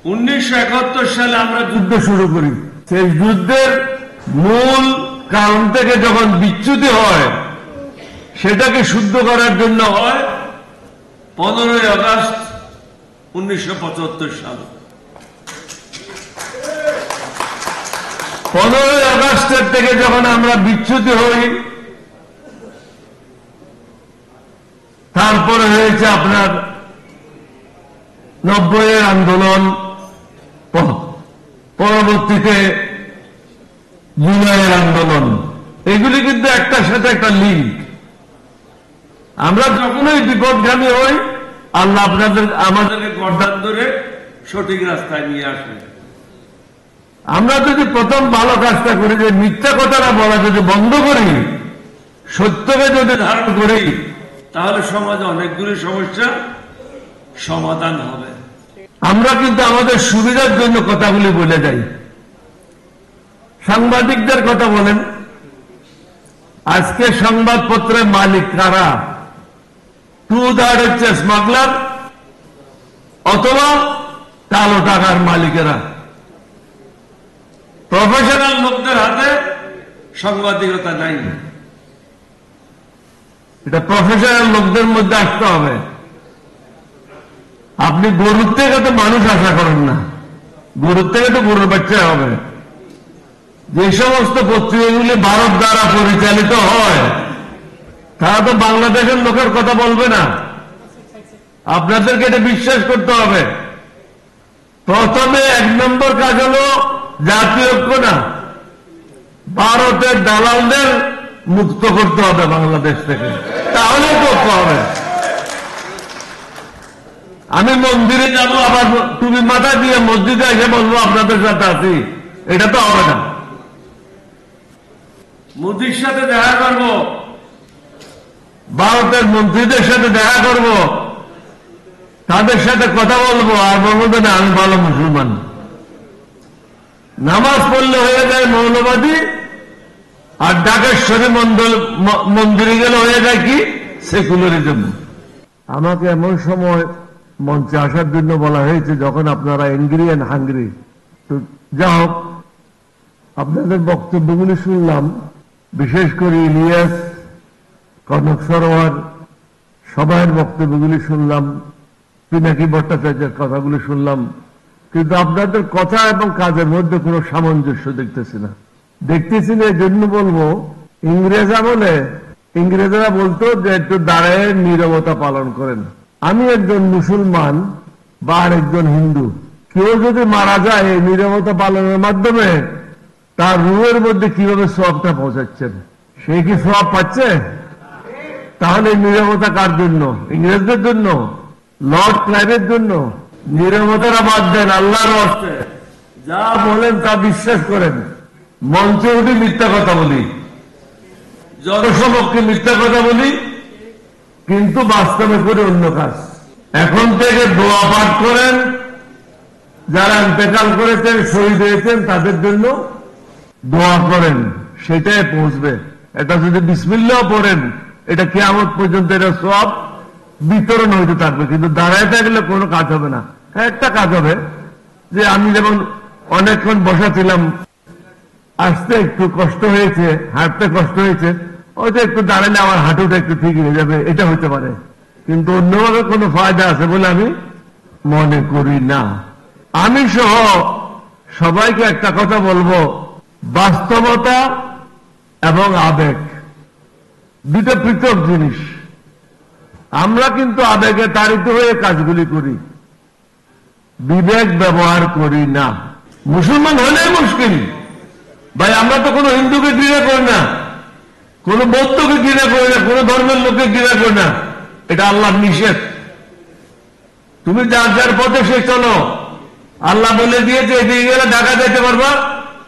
1971 সালে আমরা যুদ্ধ শুরু করি। সেই যুদ্ধের মূল কারণ থেকে যখন বিচ্যুতি হয়, সেটাকে শুদ্ধ করার জন্য হয় 15ই আগস্ট 1975 সাল। 15ই আগস্টের থেকে যখন আমরা বিচ্যুতি হই, তারপরে হয়েছে আপনার 90-এর আন্দোলন, পরবর্তীতে জুলাইয়ের আন্দোলন। এগুলি কিন্তু একটার সাথে একটা লিঙ্ক। আমরা যখনই বিপদগামী হই, আল্লাহ আমাদেরকে গর্দান ধরে সঠিক রাস্তায় নিয়ে আসে। আমরা যদি প্রথম ভালো কাজটা করি, যে মিথ্যা কথাটা বলা যদি বন্ধ করি, সত্যকে যদি ধারণ করি, তাহলে সমাজে অনেকগুলি সমস্যার সমাধান হবে। আমরা কিন্তু আমাদের সুবিধার জন্য কথাগুলি বলে যাই। সাংবাদিকদের কথা বলেন, আজকে সংবাদপত্রের মালিক কারা? টু-থার্ড হচ্ছে স্মাগলার অথবা কালো টাকার মালিকেরা। প্রফেশনাল লোকদের হাতে সাংবাদিকতা নাই। এটা প্রফেশনাল লোকদের মধ্যে আসতে হবে। আপনি গরুর থেকে তো মানুষ আশা করেন না, গরুর থেকে তো গরুর বাচ্চা হবে। যে সমস্ত পত্রিকাগুলি ভারত দ্বারা পরিচালিত হয়, তারা তো বাংলাদেশের লোকের কথা বলবে না। আপনাদেরকে এটা বিশ্বাস করতে হবে। প্রথমে 1 নম্বর কাজ হলো জাতীয় ঐক্য না, ভারতের দালালদের মুক্ত করতে হবে বাংলাদেশ থেকে, তাহলে করতে হবে। আমি মন্দিরে যাব, আবার তুমি মাথা দিয়ে মসজিদে এসে বলবো আপনাদের সাথে আছি, এটা তো হবে না। মোদির সাথে দেখা করব, ভারতের মন্ত্রীদের সাথে দেখা করব, তাদের সাথে কথা বলবো, আর বলবো না আমি ভালো মুসলমান। নামাজ পড়লে হয়ে যায় মৌলবাদী, আর ডাকেশ্বরী মন্দিরে গেলে হয়ে যায় কি সেকুলারিজম। আমাকে এমন সময় মঞ্চে আসার জন্য বলা হয়েছে যখন আপনারা এনগ্রি অ্যান্ড হাঙ্গ্রি। তো যা হোক, আপনাদের বক্তব্যগুলি শুনলাম, বিশেষ করে ইলিয়াস, কনক সরোয়ার, সবার বক্তব্যগুলি শুনলাম, পিনাকি ভট্টাচার্যের কথাগুলি শুনলাম, কিন্তু আপনাদের কথা এবং কাজের মধ্যে কোনো সামঞ্জস্য দেখতেছি না। এই জন্য বলবো, ইংরেজ আমলে ইংরেজরা বলতো যে একটু দাঁড়ায় নীরবতা পালন করেন। আমি একজন মুসলমান বা একজন হিন্দু, কেউ যদি মারা যায় এই নীরবতা পালনের মাধ্যমে, তার রুহের মধ্যে কিভাবে সওয়াবটা পৌঁছাচ্ছেন? সে কি সওয়াব পাচ্ছে? তাহলে নীরবতা কার জন্য? ইংরেজদের জন্য? লর্ড ক্লাইভের জন্য? নীরবতারা বাদ দেন, আল্লাহর রাস্তে যা বলেন তা বিশ্বাস করেন। মঞ্চে উঠে মিথ্যা কথা বলি, জনসমক্ষে মিথ্যা কথা বলি, কিন্তু বাস্তবে করে অন্য কাজ। এখন থেকে দোয়া পাঠ করেন, যারা ইন্তেকাল করেছেন, শহীদ হয়েছেন, তাদের জন্য দোয়া করেন, সেটাই পৌঁছবে। এটা যদি বিসমিল্লাহ পড়েন, এটা কিয়ামত পর্যন্ত এটা সব বিতরণ হইতে থাকবে, কিন্তু দাঁড়ায় থাকলে কোনো কাজ হবে না। একটা কাজ হবে যে আমি যেমন অনেকক্ষণ বসা ছিলাম, আসতে একটু কষ্ট হয়েছে, হাঁটতে কষ্ট হয়েছে, ওইটা একটু দাঁড়ালে আমার হাঁটুটা একটু ঠিক হয়ে যাবে, এটা হতে পারে, কিন্তু অন্যভাবে কোনো ফায়দা আছে বলে আমি মনে করি না। আমি সহ সবাইকে একটা কথা বলবো, বাস্তবতা এবং আবেগ দুটো পৃথক জিনিস। আমরা কিন্তু আবেগে তাড়িত হয়ে কাজগুলি করি, বিবেক ব্যবহার করি না। মুসলমান হলে মুশকিল ভাই, আমরা তো কোনো হিন্দুকে ঘৃণা করি না, কোন বৌদ্ধকে ঘৃণা করি না, কোন ধর্মের লোককে ঘৃণা করি না, এটা আল্লাহর নিষেধ। তুমি যার যার পথে সে চলো। আল্লাহ বলে দিয়েছে এদিকে গেলে ঢাকা যেতে পারবা,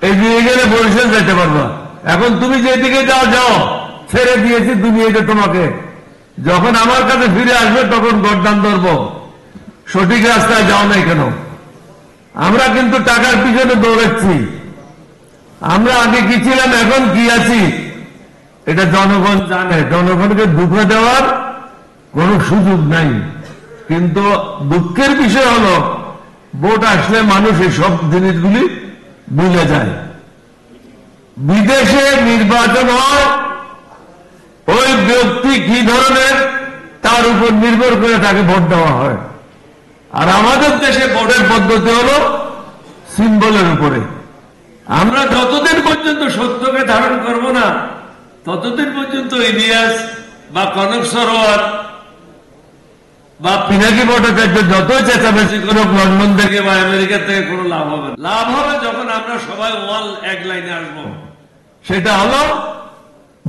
এদিকে গেলে বরিশাল যেতে পারবা। এখন তুমি যেদিকে যাও যাও, ছেড়ে দিয়েছি দুনিয়াতে তোমাকে। যখন আমার কাছে ফিরে আসবে তখন গর্দান ধরবো, সঠিক রাস্তায় যাও নাই কেন? আমরা কিন্তু টাকার পিছনে দৌড়াচ্ছি। আমরা আগে কি ছিলাম, এখন কি আছি, এটা জনগণ জানে। জনগণকে দুঃখ দেওয়ার কোন সুযোগ নাই। কিন্তু দুঃখের বিষয় হলো ভোট আসলে মানুষ এসব জিনিসগুলি ভুলে যায়। বিদেশে নির্বাচন হয় ওই ব্যক্তি কি ধরনের তার উপর নির্ভর করে তাকে ভোট দেওয়া হয়, আর আমাদের দেশে ভোটের পদ্ধতি হলো সিম্বলের উপরে। আমরা যতদিন পর্যন্ত সত্যকে ধারণ করব না ততদিন পর্যন্ত ইলিয়াস বা কনক সরোয়ার বা পিনাকি ভট্টাচার্য যতই চেঁচামেচি করুক লন্ডন থেকে বা আমেরিকা থেকে কোনো লাভ হবে না। লাভ হবে যখন আমরা সবাই ওয়াল এক লাইনে আসবো, সেটা হলো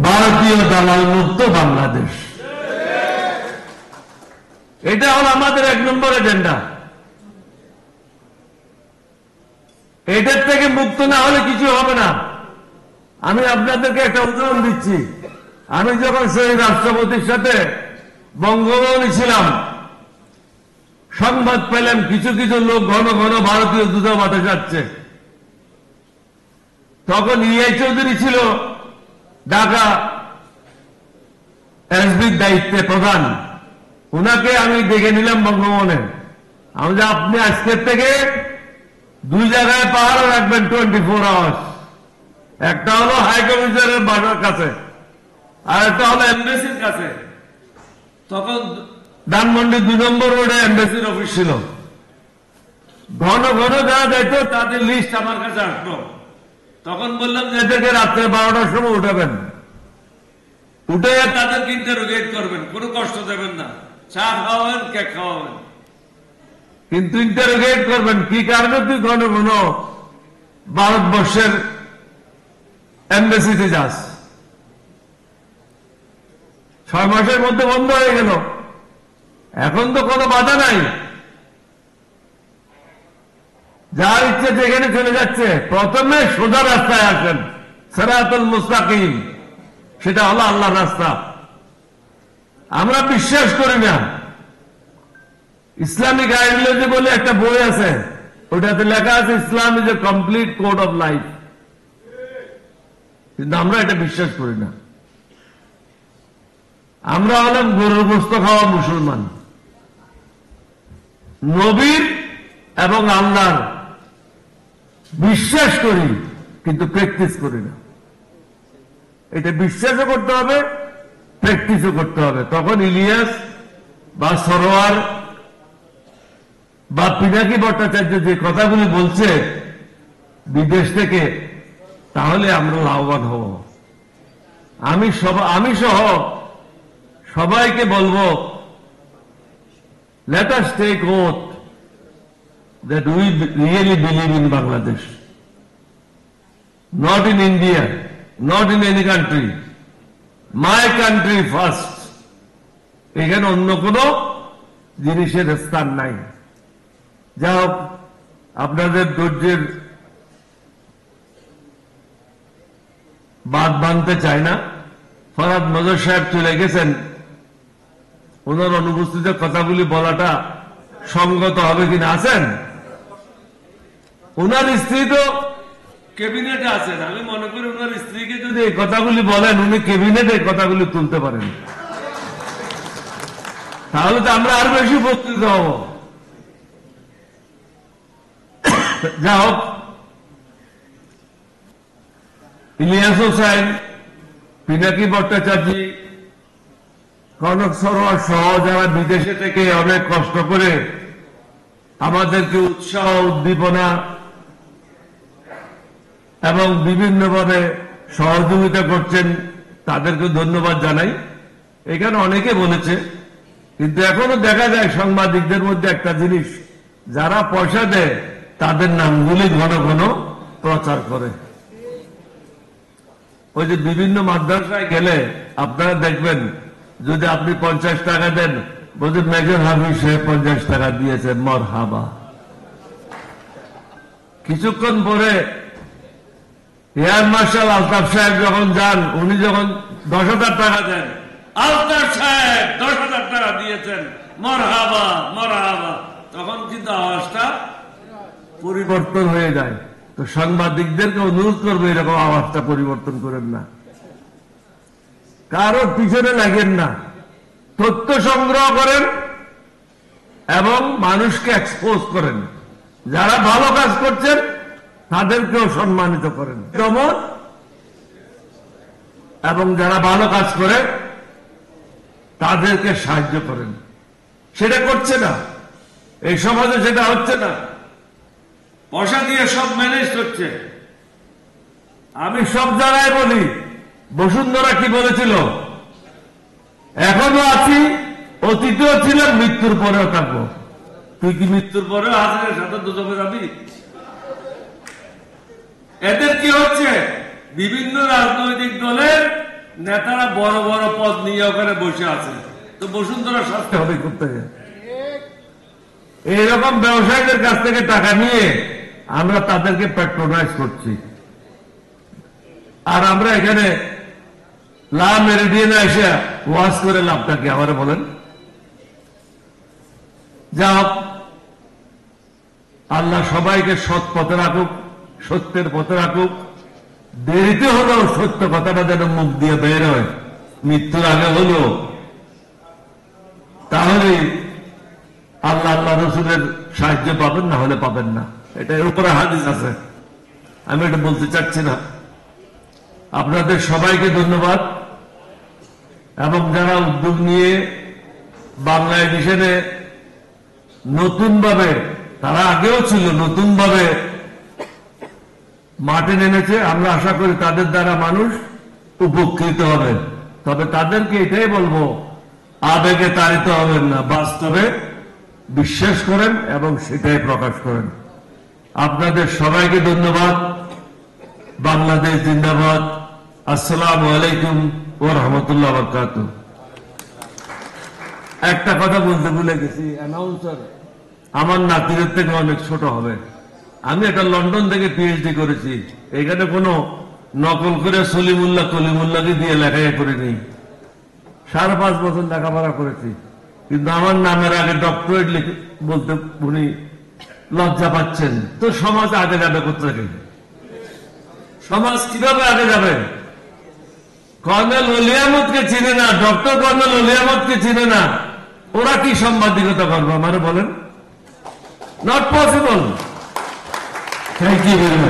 ভারতীয় দালাল মুক্ত বাংলাদেশ। এটা হলো আমাদের 1 নম্বর এজেন্ডা। এটার থেকে মুক্ত না হলে কিছু হবে না। আমি আপনাদেরকে একটা উদাহরণ দিচ্ছি। আমি যখন শহীদ রাষ্ট্রপতির সাথে বঙ্গভবনে ছিলাম, সংবাদ পেলাম কিছু কিছু লোক ঘন ঘন ভারতীয় দূতাবাসে যাচ্ছে। তখন ইআই চৌধুরী ছিল ঢাকা এসবির দায়িত্বে প্রধান। উনাকে আমি ডেকে নিলাম বঙ্গভবনে। আমি যে আপনি আজকের থেকে 2 জায়গায় পাহারা রাখবেন 24 আওয়ার্স। একটা হলো হাই কমিশনারের বাসার কাছে, আর একটা হলো এমবেসির কাছে। তখন ধানমন্ডি 2 নম্বর রোডে এমবেসির অফিস ছিল। ঘন ঘন যারা যাইত তাদের লিস্ট আমার কাছে আসতো। তখন বললাম যে এদেরকে রাত্রে 12টার সময় উঠাবেন, উঠে তাদেরকে ইন্টারোগেট করবেন, কোনো কষ্ট দেবেন না, চা খাওয়াবেন, কেক খাওয়াবেন, কিন্তু ইন্টারোগেট করবেন কি কারণে তুই ঘন ঘন ভারতবর্ষের এমবেসিতে যাস। 6 মাসের মধ্যে বন্ধ হয়ে গেল। এখন তো কোনো বাধা নাই, যার ইচ্ছে যেখানে চলে যাচ্ছে। প্রথমে সোজা রাস্তায় আসেন, সিরাতুল মুস্তাকিম, সেটা হলো আল্লাহর রাস্তা। আমরা বিশ্বাস করি না। ইসলামিক আইডিওলজি বলে একটা বই আছে, ওটাতে লেখা আছে Islam is a complete code of life, কিন্তু আমরা এটা বিশ্বাস করি না। আমরা হলাম গরুর গোশত খাওয়া মুসলমান। নবীর এবং আল্লাহর বিশ্বাস করি, কিন্তু প্র্যাকটিস করি না। এটা বিশ্বাসও করতে হবে, প্র্যাকটিসও করতে হবে। তখন ইলিয়াস বা সরোয়ার বা পিনাকি ভট্টাচার্য যে কথাগুলি বলছে বিদেশ থেকে, তাহলে আমরা লাভবান হব। আমি সহ সবাইকে বলবো, let us take oath that we really believe in Bangladesh, not in India, not in any country. My country first. এখানে অন্য কোন জিনিসের স্থান নাই। যা হোক, আপনাদের ধৈর্যের বাদ বাঁধতে চাই না। ফরহাদ নজর সাহেব চলে গেছেন, ওনার অনুপস্থিতিতে কথাগুলি বলাটা সঙ্গত হবে কিনা। আছেন ওনার স্ত্রী তো ক্যাবিনেটে আছেন। আমি মনে করি ওনার স্ত্রীকে যদি এই কথাগুলি বলেন, উনি ক্যাবিনেটে কথাগুলি তুলতে পারেন, তাহলে তো আমরা আরো বেশি উপকৃত হব। যা হোক, ইলিয়াস হোসেন, পিনাকি ভট্টাচার্য, কনক সরোয়ার সহ যারা বিদেশে থেকে অনেক কষ্ট করে আমাদেরকে উৎসাহ, উদ্দীপনা এবং বিভিন্নভাবে সহযোগিতা করছেন, তাদেরকে ধন্যবাদ জানাই। এখানে অনেকে বলেছে, কিন্তু এখনো দেখা যায় সাংবাদিকদের মধ্যে একটা জিনিস, যারা পয়সা দেয় তাদের নামগুলি ঘন ঘন প্রচার করে। ওই যে বিভিন্ন মাদ্রাসায় গেলে আপনারা দেখবেন, যদি আপনি 50 টাকা দেন, বলছে মেজর হাফিজ সাহেব 50 টাকা দিয়েছে, মরহাবা। কিছুক্ষণ পরে এয়ার মার্শাল আলতাফ সাহেব যখন যান, উনি যখন 10,000 টাকা দেন, আলতাফ সাহেব 10,000 টাকা দিয়েছেন, মরহাবা মরহাবা, তখন কিন্তু আওয়াজটা পরিবর্তন হয়ে যায়। তো সাংবাদিকদেরকে অনুরোধ করবে, এরকম আওয়াজটা পরিবর্তন করেন না, কারো পিছনে লাগেন না, তথ্য সংগ্রহ করেন এবং মানুষকে এক্সপোজ করেন। যারা ভালো কাজ করছেন তাদেরকেও সম্মানিত করেন যেমন, এবং যারা ভালো কাজ করে তাদেরকে সাহায্য করেন। সেটা করছে না, এই সমাজে সেটা হচ্ছে না, পয়সা দিয়ে সব ম্যানেজ হচ্ছে। আমি সব জায়গায় বলি, বসুন্ধরা কি বলেছিল, এখনো আছি, অতীতেও ছিলাম, মৃত্যুর পরেও থাকবো। তুই কি মৃত্যুর পরেও হাসিনের সাথে দুজনে যাবি? এদের কি হচ্ছে, বিভিন্ন রাজনৈতিক দলের নেতারা বড় বড় পদ নিয়ে ওখানে বসে আছে, তো বসুন্ধরা শাস্তি হবে করতে। এইরকম ব্যবসায়ীদের কাছ থেকে টাকা নিয়ে আমরা তাদেরকে প্যাট্রোনাইজ করছি। আর আমরা এখানে লা মেরিডিয়ানে এসে ওয়াজ করে লাভটা কি আমার বলেন? যা আল্লাহ সবাইকে সৎ পথে রাখুক, সত্যের পথে রাখুক। দেরিতে হলেও সত্য কথাটা যেন মুখ দিয়ে বের হয়, মৃত্যুর আগে হলো, তাহলে আল্লাহ আল্লাহ রসুলের সাহায্য পাবেন, না হলে পাবেন না। এটা এর উপরে হাদিস আছে, আমি এটা বলতে চাচ্ছি না। আপনাদের সবাইকে ধন্যবাদ, এবং যারা উদ্যোগ নিয়ে বাংলা এডিশনে নতুন ভাবে, তারা আগেও ছিল, নতুন ভাবে মাঠে নেমেছে, আমরা আশা করি তাদের দ্বারা মানুষ উপকৃত হবে। তবে তাদেরকে এটাই বলবো, আবেগে তাড়িত হবেন না, বাস্তবে বিশ্বাস করেন এবং সেটাই প্রকাশ করেন। আপনাদের সবাইকে ধন্যবাদ। বাংলাদেশ জিন্দাবাদ। আসসালামু আলাইকুম ওয়া রাহমাতুল্লাহি ওয়া বারাকাতুহু। একটা কথা বলতে ভুলে গেছি, অ্যানাউন্সার আমার নাতিদের থেকে অনেক ছোট হবে। আমি এটা লন্ডন থেকে পিএইচডি করেছি, এখানে কোনো নকল করে সলিমুল্লাহ কলিমুল্লাহকে দিয়ে লেখাই করিনি। 5.5 বছর লেখাপড়া করেছি, কিন্তু আমার নামের আগে ডক্টরেট লিখে বলতে উনি লজ্জা পাচ্ছেন। তো সমাজ আগে যাবে কোথেকে? সমাজ কিভাবে আগে যাবে? কর্নেল অলি আহমদকে চিনে না, ডক্টর কর্নেল অলি আহমদকে চিনে না, ওরা কি সাংবাদিকতা করবে আমারে বলেন? Not possible. Thank you very much.